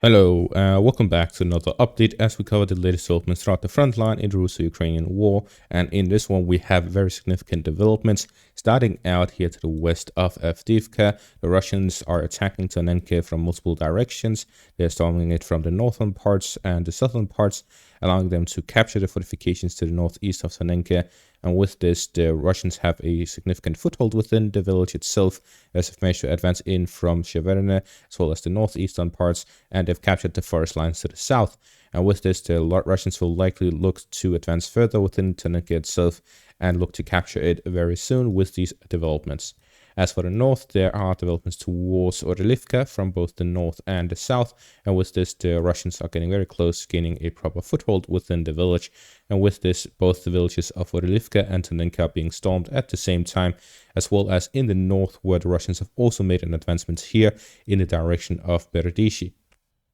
Hello, welcome back to another update as we cover the latest developments throughout the front line in the Russo-Ukrainian war. And in this one, we have very significant developments. Starting out here to the west of Avdiivka, the Russians are attacking Tonenke from multiple directions. They're storming it from the northern parts and the southern parts, allowing them to capture the fortifications to the northeast of Tonenke. And with this, the Russians have a significant foothold within the village itself, as they've managed to advance in from Sheverne, as well as the northeastern parts, and they've captured the forest lines to the south. And with this, the Russians will likely look to advance further within Tonenke itself and look to capture it very soon with these developments. As for the north, there are developments towards Orlivka from both the north and the south, and with this, the Russians are getting very close, gaining a proper foothold within the village. And with this, both the villages of Orlivka and Tonenka are being stormed at the same time, as well as in the north, where the Russians have also made an advancement here in the direction of Berdishi.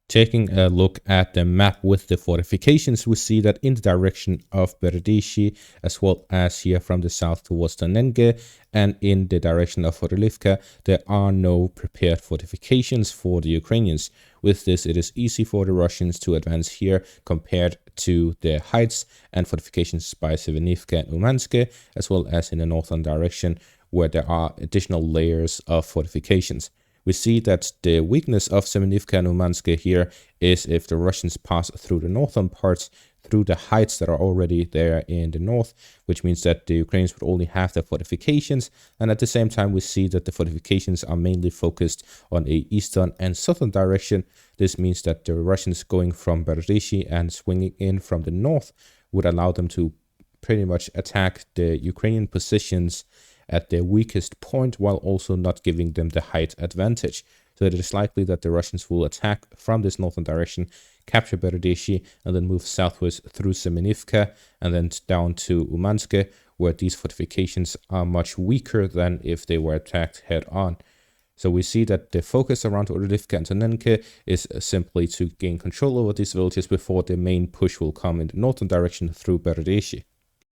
Taking a look at the map with the fortifications, we see that in the direction of Berdishi, as well as here from the south towards Tonenge, and in the direction of Fortifications, there are no prepared fortifications for the Ukrainians. With this, it is easy for the Russians to advance here compared to the heights and fortifications by Sevenivka and Umanske, as well as in the northern direction, where there are additional layers of fortifications. We see that the weakness of Semenivka and Umanske here is if the Russians pass through the northern parts, through the heights that are already there in the north, which means that the Ukrainians would only have their fortifications. And at the same time, we see that the fortifications are mainly focused on a eastern and southern direction. This means that the Russians going from Berdishi and swinging in from the north would allow them to pretty much attack the Ukrainian positions at their weakest point, while also not giving them the height advantage. So it is likely that the Russians will attack from this northern direction, capture Berdishi, and then move southwards through Semenivka and then down to Umanske, where these fortifications are much weaker than if they were attacked head on. So we see that the focus around Orlivka and Tonenke is simply to gain control over these villages before the main push will come in the northern direction through Berdishi.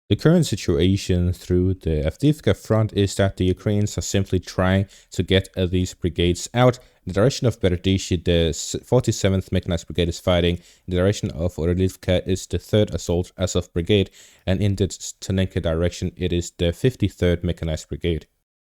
The current situation through the Avdiivka front is that the Ukrainians are simply trying to get these brigades out. In the direction of Berdishi, the 47th Mechanized Brigade is fighting. In the direction of Orlivka is the 3rd Assault Azov Brigade. And in the Tonenke direction, it is the 53rd Mechanized Brigade.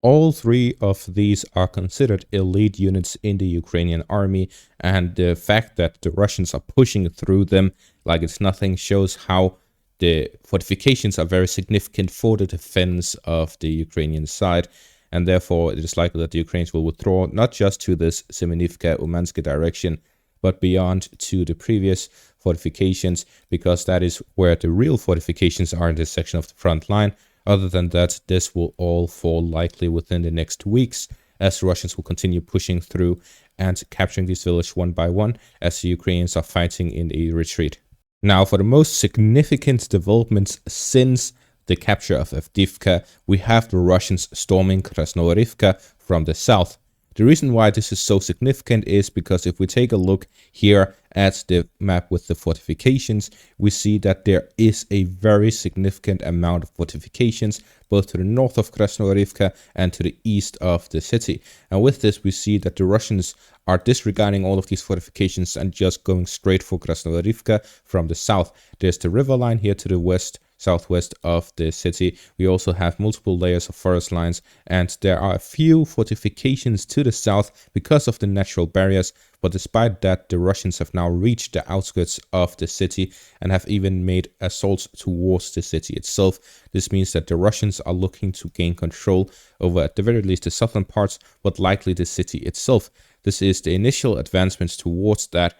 All three of these are considered elite units in the Ukrainian army. And the fact that the Russians are pushing through them like it's nothing shows how the fortifications are very significant for the defense of the Ukrainian side, and therefore it is likely that the Ukrainians will withdraw not just to this Semenivka-Umanske direction, but beyond to the previous fortifications, because that is where the real fortifications are in this section of the front line. Other than that, this will all fall likely within the next weeks, as the Russians will continue pushing through and capturing these villages one by one, as the Ukrainians are fighting in a retreat. Now, for the most significant developments since the capture of Avdiivka, we have the Russians storming Krasnohorivka from the south. The reason why this is so significant is because if we take a look here at the map with the fortifications, we see that there is a very significant amount of fortifications both to the north of Krasnohorivka and to the east of the city. And with this, we see that the Russians are disregarding all of these fortifications and just going straight for Krasnohorivka from the south. There's the river line here to the west, southwest of the city. We also have multiple layers of forest lines, and there are a few fortifications to the south because of the natural barriers. But despite that, the Russians have now reached the outskirts of the city and have even made assaults towards the city itself. This means that the Russians are looking to gain control over, at the very least, the southern parts, but likely the city itself. This is the initial advancements towards that.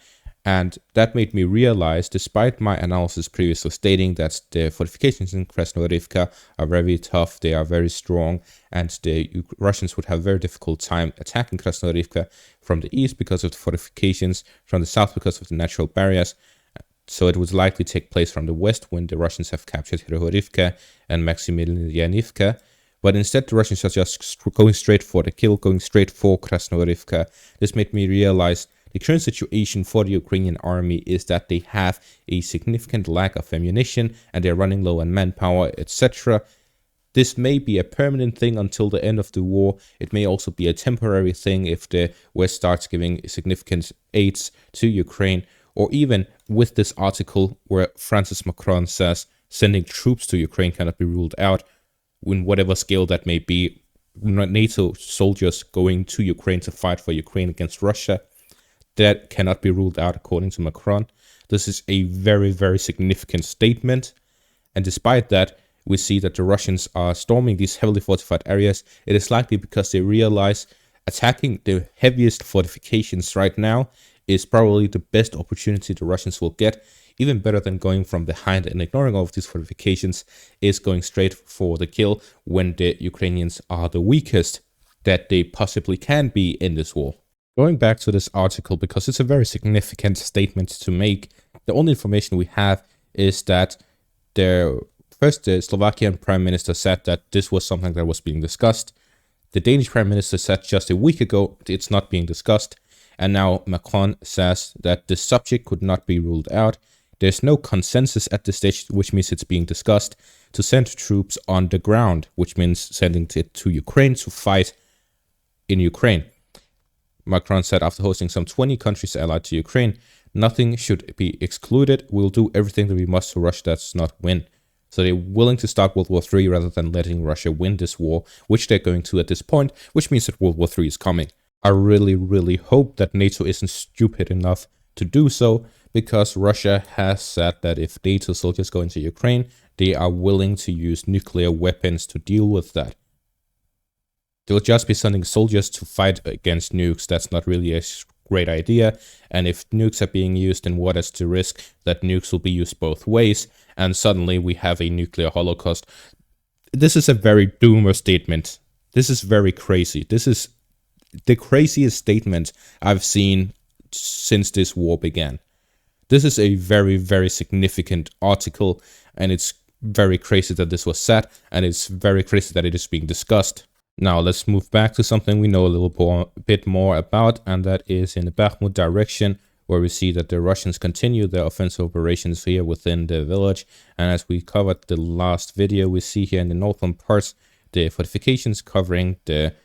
And that made me realize, despite my analysis previously stating that the fortifications in Krasnohorivka are very tough, they are very strong, and the Russians would have a very difficult time attacking Krasnohorivka from the east because of the fortifications, from the south because of the natural barriers. So it would likely take place from the west when the Russians have captured Hirohorivka and Maximilianivka. But instead, the Russians are just going straight for the kill, going straight for Krasnohorivka. This made me realize the current situation for the Ukrainian army is that they have a significant lack of ammunition and they're running low on manpower, etc. This may be a permanent thing until the end of the war. It may also be a temporary thing if the West starts giving significant aids to Ukraine, or even with this article where Francis Macron says sending troops to Ukraine cannot be ruled out, in whatever scale that may be. NATO soldiers going to Ukraine to fight for Ukraine against Russia, that cannot be ruled out according to Macron. This is a very, very significant statement. And despite that, we see that the Russians are storming these heavily fortified areas. It is likely because they realize attacking the heaviest fortifications right now is probably the best opportunity the Russians will get. Even better than going from behind and ignoring all of these fortifications is going straight for the kill when the Ukrainians are the weakest that they possibly can be in this war. Going back to this article, because it's a very significant statement to make, the only information we have is that the Slovakian Prime Minister said that this was something that was being discussed. The Danish Prime Minister said just a week ago it's not being discussed. And now Macron says that the subject could not be ruled out. There's no consensus at this stage, which means it's being discussed to send troops on the ground, which means sending it to Ukraine to fight in Ukraine. Macron said after hosting some 20 countries allied to Ukraine, nothing should be excluded. We'll do everything that we must so Russia does not win. So they're willing to start World War III rather than letting Russia win this war, which they're going to at this point, which means that World War III is coming. I really, really hope that NATO isn't stupid enough to do so, because Russia has said that if NATO soldiers go into Ukraine, they are willing to use nuclear weapons to deal with that. They'll just be sending soldiers to fight against nukes. That's not really a great idea. And if nukes are being used, then what is the risk that nukes will be used both ways? And suddenly we have a nuclear holocaust. This is a very doomer statement. This is very crazy. This is the craziest statement I've seen since this war began. This is a very, very significant article, and it's very crazy that this was said, and it's very crazy that it is being discussed. Now let's move back to something we know a little bit more about, and that is in the Bakhmut direction, where we see that the Russians continue their offensive operations here within the village. And as we covered the last video, we see here in the northern parts the fortifications covering the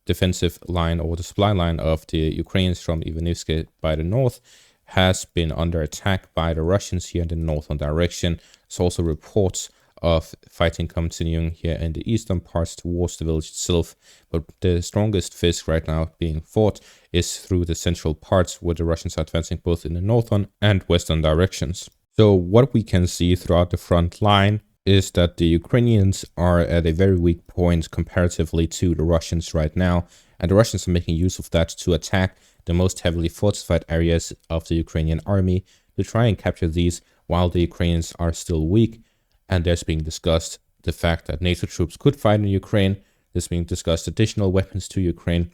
defensive line or the supply line of the Ukrainians from Ivanivsk by the north has been under attack by the Russians here in the northern direction. There's also reports of fighting continuing here in the eastern parts towards the village itself, but the strongest fisk right now being fought is through the central parts, where the Russians are advancing both in the northern and western directions. So what we can see throughout the front line is that the Ukrainians are at a very weak point comparatively to the Russians right now, and the Russians are making use of that to attack the most heavily fortified areas of the Ukrainian army to try and capture these while the Ukrainians are still weak. And there's being discussed the fact that NATO troops could fight in Ukraine. There's being discussed additional weapons to Ukraine.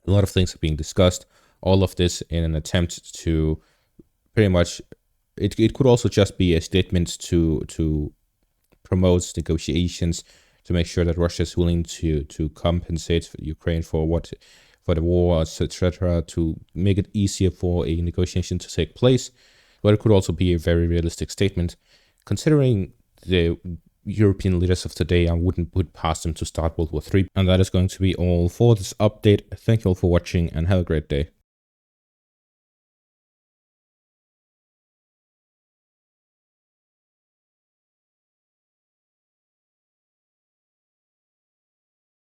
A lot of things are being discussed. All of this in an attempt to pretty much, it could also just be a statement to promote negotiations, to make sure that Russia is willing to compensate Ukraine for the war, etc., to make it easier for a negotiation to take place. But it could also be a very realistic statement, considering the European leaders of today. I wouldn't put past them to start World War III. And that is going to be all for this update. Thank you all for watching and have a great day.